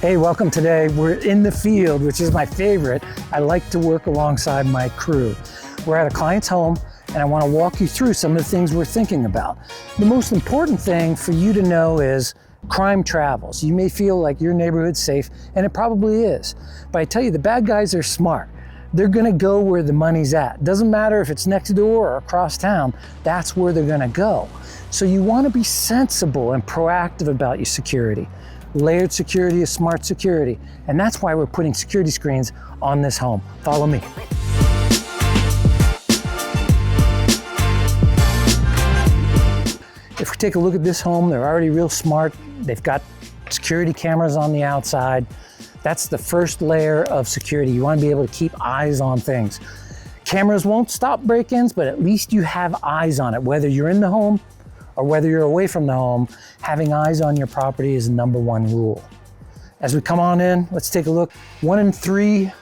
Hey, welcome today. We're in the field, which is my favorite. I like to work alongside my crew. We're at a client's home, and I want to walk you through some of the things we're thinking about. The most important thing for you to know is crime travels. You may feel like your neighborhood's safe, and it probably is. But I tell you, the bad guys are smart. They're gonna go where the money's at. Doesn't matter if it's next door or across town, that's where they're gonna go. So you wanna be sensible and proactive about your security. Layered security is smart security, and that's why we're putting security screens on this home. Follow me. If we take a look at this home, they're already real smart. They've got security cameras on the outside. That's the first layer of security. You want to be able to keep eyes on things. Cameras won't stop break-ins, but at least you have eyes on it. Whether you're in the home or whether you're away from the home, having eyes on your property is the #1 rule. As we come on in, let's take a look. 1 in 3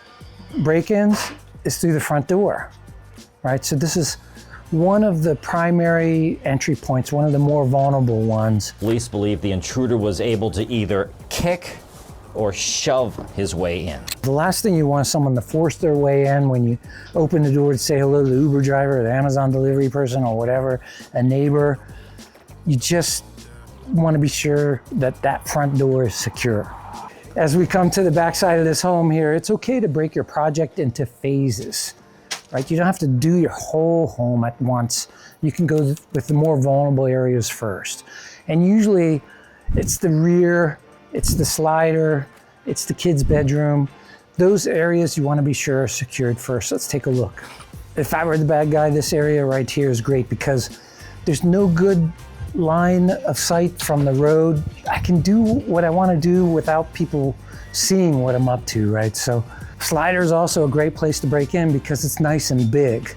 break-ins is through the front door, right? So this is one of the primary entry points, one of the more vulnerable ones. Police believe the intruder was able to either kick or shove his way in. The last thing you want is someone to force their way in when you open the door to say hello to the Uber driver, or the Amazon delivery person, or whatever, a neighbor. You just want to be sure that that front door is secure. As we come to the backside of this home here, it's okay to break your project into phases, right? You don't have to do your whole home at once. You can go with the more vulnerable areas first. And usually it's the rear, it's the slider, it's the kid's bedroom. Those areas you want to be sure are secured first. Let's take a look. If I were the bad guy, this area right here is great because there's no good line of sight from the road. I can do what I want to do without people seeing what I'm up to, right? So slider is also a great place to break in because it's nice and big.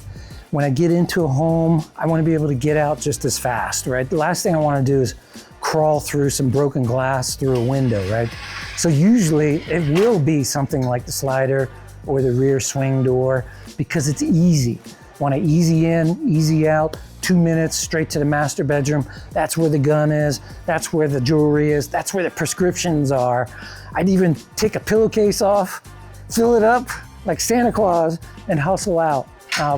When I get into a home, I want to be able to get out just as fast, right? The last thing I want to do is crawl through some broken glass through a window, right? So usually it will be something like the slider or the rear swing door because it's easy. Want to easy in, easy out, 2 minutes straight to the master bedroom. That's where the gun is. That's where the jewelry is. That's where the prescriptions are. I'd even take a pillowcase off, fill it up like Santa Claus, and hustle out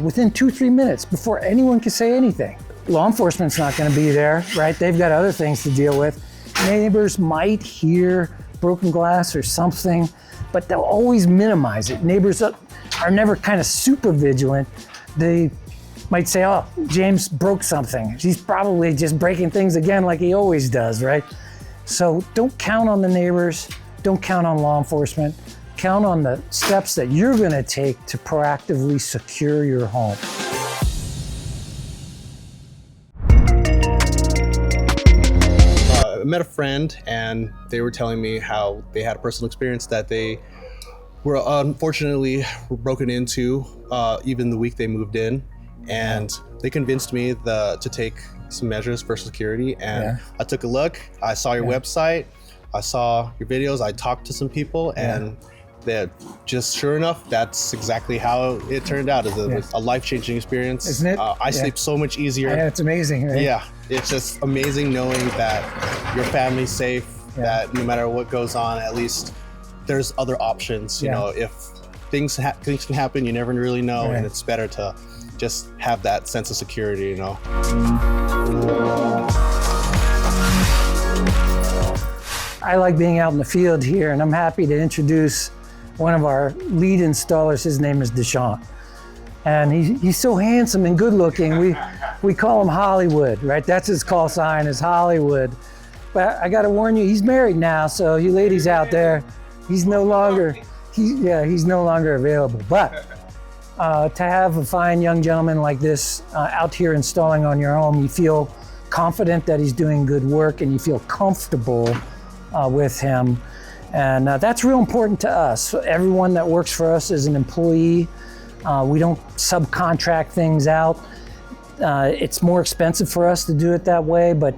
within 2-3 minutes before anyone can say anything. Law enforcement's not going to be there, right? They've got other things to deal with. Neighbors might hear broken glass or something, but they'll always minimize it. Neighbors are never kind of super vigilant. They might say, oh, James broke something. He's probably just breaking things again like he always does, right? So don't count on the neighbors. Don't count on law enforcement. Count on the steps that you're going to take to proactively secure your home. I met a friend and they were telling me how they had a personal experience that they were unfortunately broken into even the week they moved in, and they convinced me to take some measures for security, and I took a look. I saw your website, I saw your videos, I talked to some people, and that just sure enough, that's exactly how it turned out. It was a life-changing experience. Isn't it? I sleep so much easier. Yeah, it's amazing, right? Yeah, it's just amazing knowing that your family's safe, that no matter what goes on, at least there's other options. You know, if things can happen, you never really know, and it's better to just have that sense of security, you know. I like being out in the field here, and I'm happy to introduce one of our lead installers. His name is Deshon, and he's so handsome and good looking. We call him Hollywood, right? That's his call sign, is Hollywood. But I got to warn you, he's married now, so you ladies out there, he's no longer available. But to have a fine young gentleman like this out here installing on your home, you feel confident that he's doing good work, and you feel comfortable with him. And that's real important to us. Everyone that works for us is an employee. We don't subcontract things out. It's more expensive for us to do it that way, but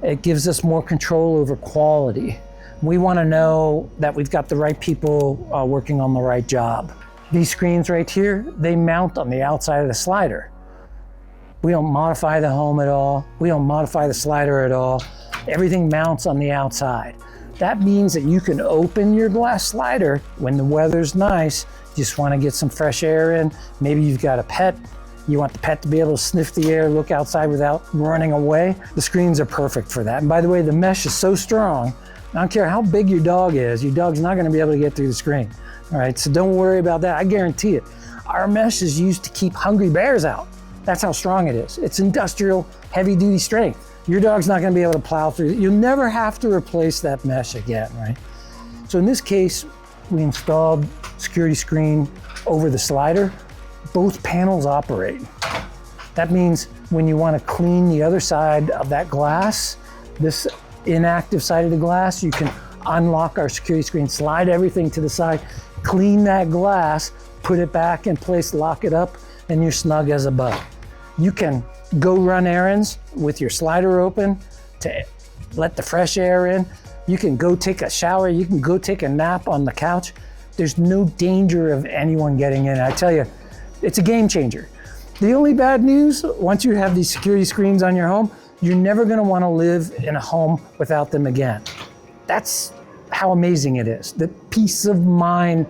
it gives us more control over quality. We want to know that we've got the right people working on the right job. These screens right here, they mount on the outside of the slider. We don't modify the home at all. We don't modify the slider at all. Everything mounts on the outside. That means that you can open your glass slider when the weather's nice, just want to get some fresh air in. Maybe you've got a pet, you want the pet to be able to sniff the air, look outside without running away. The screens are perfect for that. And by the way, the mesh is so strong, I don't care how big your dog is, your dog's not going to be able to get through the screen. All right, so don't worry about that, I guarantee it. Our mesh is used to keep hungry bears out. That's how strong it is. It's industrial, heavy-duty strength. Your dog's not going to be able to plow through. You'll never have to replace that mesh again, right? So in this case, we installed security screen over the slider. Both panels operate. That means when you want to clean the other side of that glass, this inactive side of the glass, you can unlock our security screen, slide everything to the side, clean that glass, put it back in place, lock it up, and you're snug as a bug. You can go run errands with your slider open to let the fresh air in. You can go take a shower. You can go take a nap on the couch. There's no danger of anyone getting in. I tell you, it's a game changer. The only bad news, once you have these security screens on your home, you're never gonna wanna live in a home without them again. That's how amazing it is. The peace of mind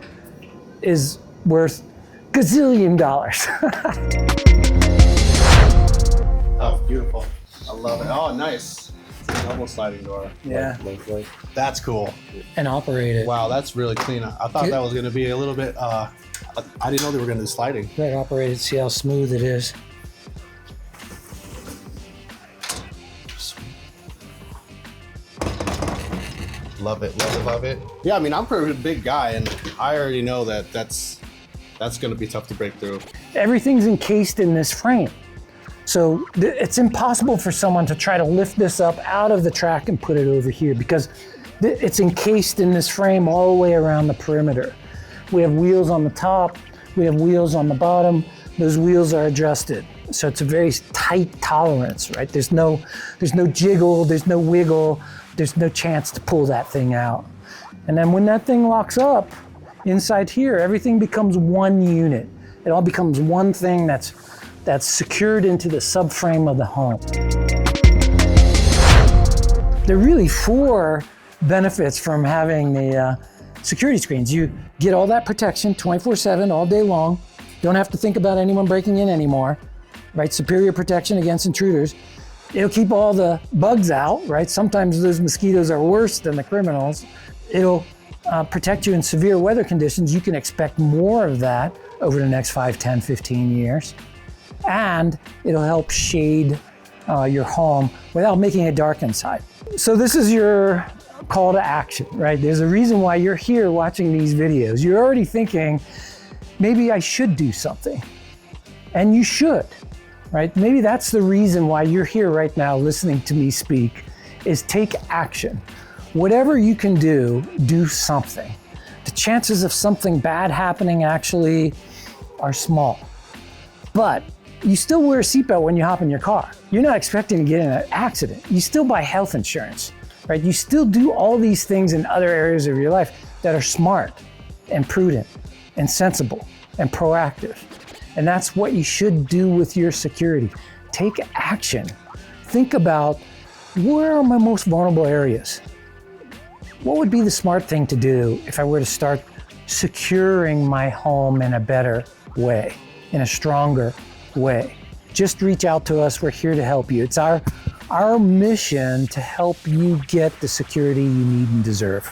is worth gazillion dollars. Oh, beautiful. I love it. Oh, nice. It's a double sliding door. Yeah. That's cool. And operate it. Wow, that's really clean. I thought that was going to be a little bit, I didn't know they were going to do sliding. Right, operate it, see how smooth it is. Love it, love it, love it. Yeah, I mean, I'm a pretty big guy, and I already know that that's going to be tough to break through. Everything's encased in this frame. So it's impossible for someone to try to lift this up out of the track and put it over here because it's encased in this frame all the way around the perimeter. We have wheels on the top, we have wheels on the bottom. Those wheels are adjusted. So it's a very tight tolerance, right? There's no jiggle, there's no wiggle, there's no chance to pull that thing out. And then when that thing locks up, inside here, everything becomes one unit. It all becomes one thing that's secured into the subframe of the home. There are really 4 benefits from having the security screens. You get all that protection 24/7 all day long. Don't have to think about anyone breaking in anymore, right? Superior protection against intruders. It'll keep all the bugs out, right? Sometimes those mosquitoes are worse than the criminals. It'll protect you in severe weather conditions. You can expect more of that over the next 5, 10, 15 years. And it'll help shade your home without making it dark inside. So this is your call to action, right? There's a reason why you're here watching these videos. You're already thinking, maybe I should do something. And you should, right? Maybe that's the reason why you're here right now listening to me speak, is take action. Whatever you can do, do something. The chances of something bad happening actually are small. But you still wear a seatbelt when you hop in your car. You're not expecting to get in an accident. You still buy health insurance, right? You still do all these things in other areas of your life that are smart and prudent and sensible and proactive. And that's what you should do with your security. Take action. Think about, where are my most vulnerable areas? What would be the smart thing to do if I were to start securing my home in a better way, in a stronger way? Just reach out to us. We're here to help you. It's our mission to help you get the security you need and deserve.